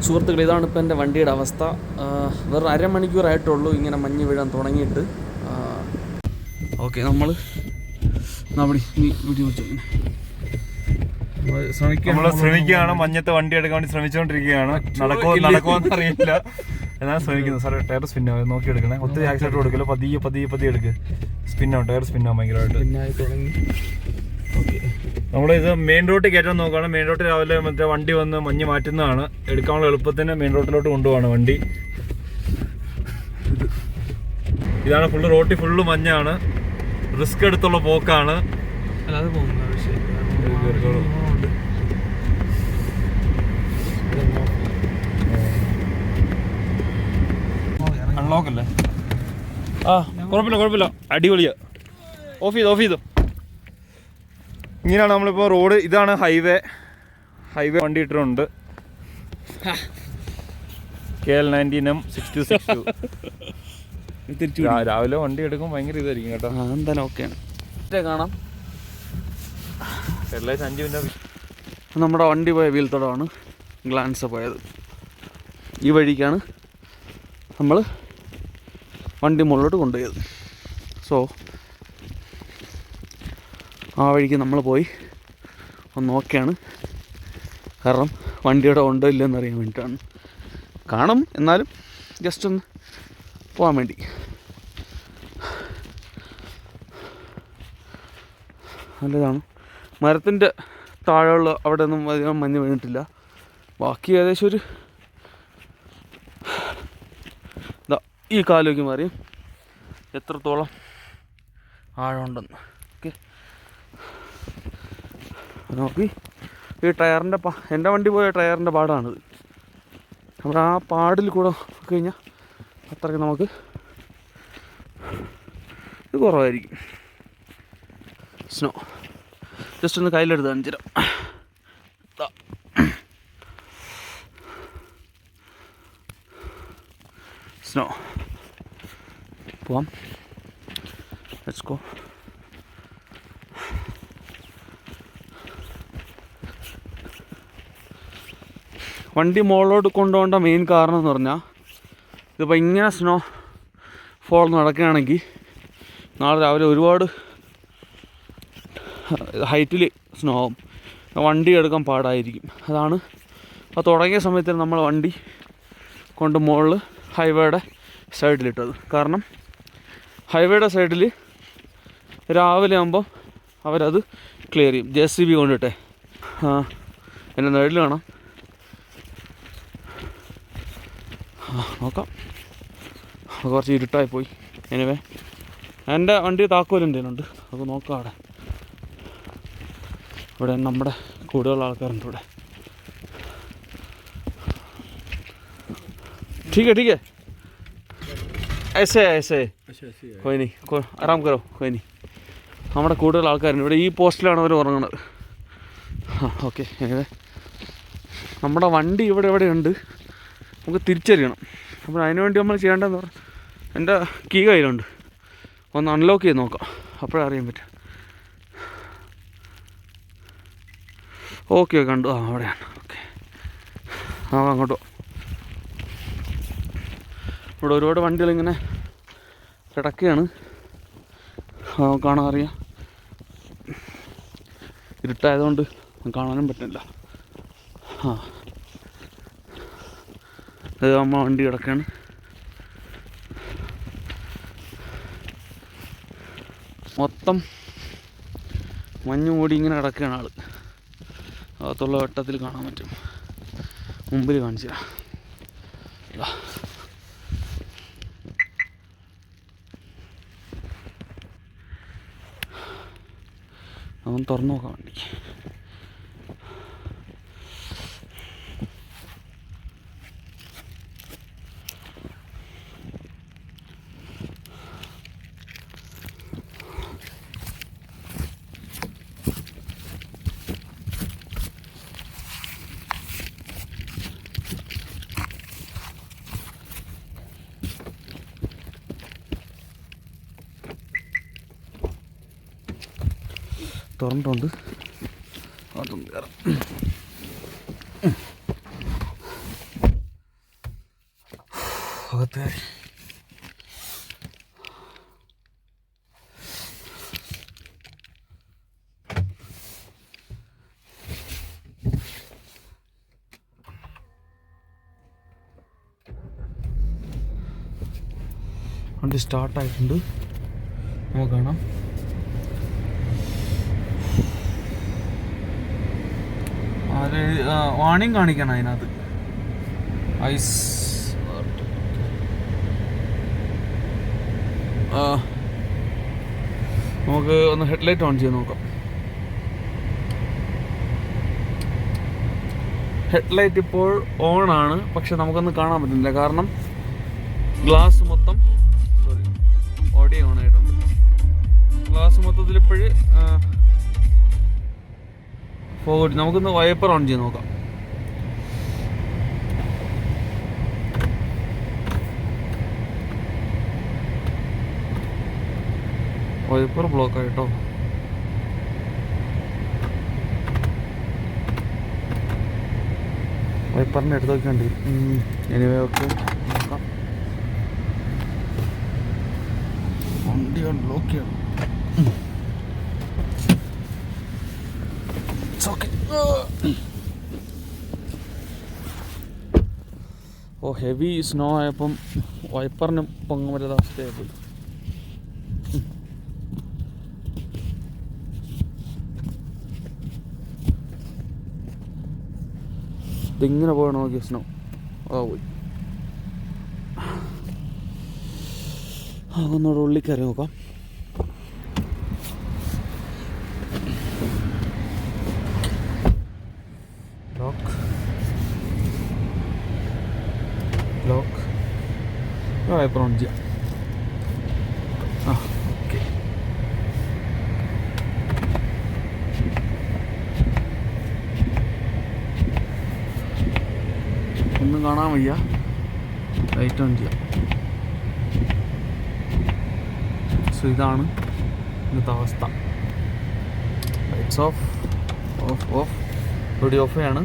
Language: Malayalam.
സുഹൃത്തുക്കൾ, ഇതാണ് ഇപ്പോൾ എൻ്റെ വണ്ടിയുടെ അവസ്ഥ. വെറും അരമണിക്കൂറായിട്ടുള്ളൂ ഇങ്ങനെ മഞ്ഞ് വീഴാൻ തുടങ്ങിയിട്ട്. ഓക്കെ, നമ്മൾ ശ്രമിക്കുകയാണ്, മഞ്ഞത്തെ വണ്ടി എടുക്കാൻ വേണ്ടി ശ്രമിച്ചുകൊണ്ടിരിക്കുകയാണ്. നടക്കുമെന്ന് അറിയില്ല, എന്നാൽ ശ്രമിക്കുന്നു. സാറേ, ടയർ സ്പിന്നാവും, നോക്കി എടുക്കണേ. ഒത്തിരി ആക്സിഡന്റ് കൊടുക്കില്ല, പതിയെ എടുക്കുക. സ്പിന്നാവും, ടയർ സ്പിന്നാവും ഭയങ്കരമായിട്ട്. നമ്മളിത് മെയിൻ റോഡ് കയറ്റാൻ നോക്കുകയാണ്. മെയിൻ റോഡ് രാവിലെ മറ്റേ വണ്ടി വന്ന് മഞ്ഞ് മാറ്റുന്നതാണ്. എടുക്കാനുള്ള എളുപ്പത്തിന് മെയിൻ റോഡിലോട്ട് കൊണ്ടുപോവാണ് വണ്ടി. ഇതാണ് ഫുള്ള്, റോട്ടിൽ ഫുള്ള് മഞ്ഞാണ്. റിസ്ക് എടുത്തുള്ള പോക്കാണ്. അൺലോക്ക് അല്ലേ? കുഴപ്പമില്ല, അടിപൊളിയാ. ഓഫ് ചെയ്തോ. ഇങ്ങനെയാണ് നമ്മളിപ്പോൾ റോഡ്. ഇതാണ് ഹൈവേ വണ്ടി ഇട്ടിട്ടുണ്ട്. KL19M 626. രാവിലെ വണ്ടി എടുക്കും ഭയങ്കര ഇതായിരിക്കും കേട്ടോ. എന്തായാലും ഓക്കെയാണ്. കാണാം. Headlight 5 minute. നമ്മുടെ വണ്ടി പോയ വീൽത്തോടാണ് ഗ്ലാൻസ് പോയത്. ഈ വഴിക്കാണ് നമ്മൾ വണ്ടി മുകളിലോട്ട് കൊണ്ടുപോയത്. സോ ആ വഴിക്ക് നമ്മൾ പോയി ഒന്ന് നോക്കിയാണ്. കാരണം വണ്ടിയുടെ ഉണ്ടോ ഇല്ലയെന്ന് അറിയാൻ വേണ്ടിയിട്ടാണ്. കാണും, എന്നാലും ജസ്റ്റ് ഒന്ന് പോകാൻ വേണ്ടി. നല്ലതാണ്. മരത്തിൻ്റെ താഴെയുള്ള അവിടെ ഒന്നും അധികം മഞ്ഞ് വീണിട്ടില്ല. ബാക്കി ഏകദേശം ഒരു ഈ കാലേക്ക് മാറി എത്രത്തോളം ആഴമുണ്ടെന്ന്. ഓക്കെ, നോക്കി. ഈ ടയറിൻ്റെ എൻ്റെ വണ്ടി പോയ ടയറിൻ്റെ പാടാണിത്. നമ്മൾ ആ പാടിൽ കൂടെ കഴിഞ്ഞാൽ അത്രയ്ക്ക് നമുക്ക് ഇത് കുറവായിരിക്കും. സ്നോ ജസ്റ്റ് ഒന്ന് കയ്യിലെടുത്ത് കാണിച്ചു തരാം. സ്നോ പോവാം. Let's go. വണ്ടി മുകളിലോട്ട് കൊണ്ടുപോകേണ്ട മെയിൻ കാരണം എന്ന് പറഞ്ഞാൽ, ഇതിപ്പോൾ ഇങ്ങനെ സ്നോ ഫോൾ നടക്കുകയാണെങ്കിൽ നാളെ രാവിലെ ഒരുപാട് ഹൈറ്റിൽ സ്നോ ആവും. വണ്ടി എടുക്കാൻ പാടായിരിക്കും. അതാണ് ആ തുടങ്ങിയ സമയത്ത് നമ്മൾ വണ്ടി കൊണ്ട് മുകളിൽ ഹൈവേയുടെ സൈഡിലിട്ടത്. കാരണം ഹൈവേയുടെ സൈഡിൽ രാവിലെ ആകുമ്പോൾ അവരത് ക്ലിയർ ചെയ്യും. JCB കൊണ്ടിട്ടേ. എൻ്റെ നിഴൽ കാണാം. നോക്കാം. കുറച്ച് ഇരുട്ടായി പോയി. എനിവേ, എൻ്റെ വണ്ടി താക്കോലിൻ്റെ ഉണ്ട്, അത് നോക്കാം. ഇവിടെ നമ്മുടെ കൂടുതൽ ആൾക്കാരുണ്ട് ഇവിടെ. ठीक है ऐसे कोई नहीं, आराम करो, कोई नहीं. നമ്മുടെ കൂടുതൽ ആൾക്കാരുണ്ട് ഇവിടെ. ഈ പോസ്റ്റിലാണ് അവർ ഉറങ്ങുന്നത്. ഓക്കെ, നമ്മുടെ വണ്ടി ഇവിടെ ഉണ്ട്. നമുക്ക് തിരിച്ചറിയണം. അപ്പോൾ അതിനുവേണ്ടി നമ്മൾ ചെയ്യേണ്ടതെന്ന് പറഞ്ഞാൽ, എൻ്റെ കീ കയ്യിലുണ്ട്, ഒന്ന് അൺലോക്ക് ചെയ്ത് നോക്കാം, അപ്പോഴേ അറിയാൻ പറ്റും. ഓക്കെ, കണ്ടു. അവിടെയാണ്. ഓക്കെ, അങ്ങോട്ടോ. ഇവിടെ ഒരുപാട് വണ്ടികളിങ്ങനെ കിടക്കുകയാണ്. കാണാൻ അറിയാം. ഇരുട്ടായതുകൊണ്ട് കാണാനും പറ്റില്ല. അത് അമ്മ വണ്ടി കിടക്കുകയാണ്. മൊത്തം മഞ്ഞ് മൂടി ഇങ്ങനെ കിടക്കുകയാണ് ആൾ. അകത്തുള്ള വെട്ടത്തിൽ കാണാൻ പറ്റും. മുമ്പിൽ കാണിച്ചു തരാം. അവൻ തുറന്നു നോക്കാൻ വേണ്ടി. തുറന്നിട്ടുണ്ട്. അതൊന്നും കയറാം. അകത്ത് കയറി. വണ്ടി സ്റ്റാർട്ടായിട്ടുണ്ട്, നമുക്ക് കാണാം. വാണിംഗ് കാണിക്കണം അതിനകത്ത്. ഐസ് നമുക്ക് ഒന്ന് ഹെഡ്ലൈറ്റ് ഓൺ ചെയ്ത് നോക്കാം. ഹെഡ്ലൈറ്റ് ഇപ്പോൾ ഓണാണ്, പക്ഷെ നമുക്കൊന്നും കാണാൻ പറ്റുന്നില്ല. കാരണം ഗ്ലാസ് മൊത്തം ഓഡിയോ ഓൺ ആയിട്ടുണ്ട്. ഗ്ലാസ് മൊത്തത്തിൽ ഇപ്പോഴും ഫോർവേഡ്. നമുക്കൊന്ന് വൈപ്പർ ഓൺ ചെയ്ത് നോക്കാം. വൈപ്പർ ബ്ലോക്ക് ആയിട്ടോ. വൈപ്പറിൻ്റെ അടുത്ത് നോക്കിയാണ്ടി. എനിവേ ഓക്കെ, നോക്കാം. വണ്ടി ബ്ലോക്ക് ചെയ്യണം. ഓ, ഹെവി സ്നോ ആയപ്പം വൈപ്പറിന് പൊങ്ങാൻ പറ്റാത്ത അവസ്ഥയായിപ്പോയി. ഇതിങ്ങനെ പോയി നോക്കിയ സ്നോ പോയി. അതൊന്നോട് ഉള്ളിൽ കയറി നോക്കാം. ലോക്ക് വൈപ്പർ ഓൺ ചെയ്യാം. ഓക്കെ. ഒന്നും കാണാൻ വയ്യ. ലൈറ്റ് ഓൺ ചെയ്യാം. സോ ഇതാണ് ഇന്നത്തെ അവസ്ഥ. Lights of of of. Ready of ആണ്.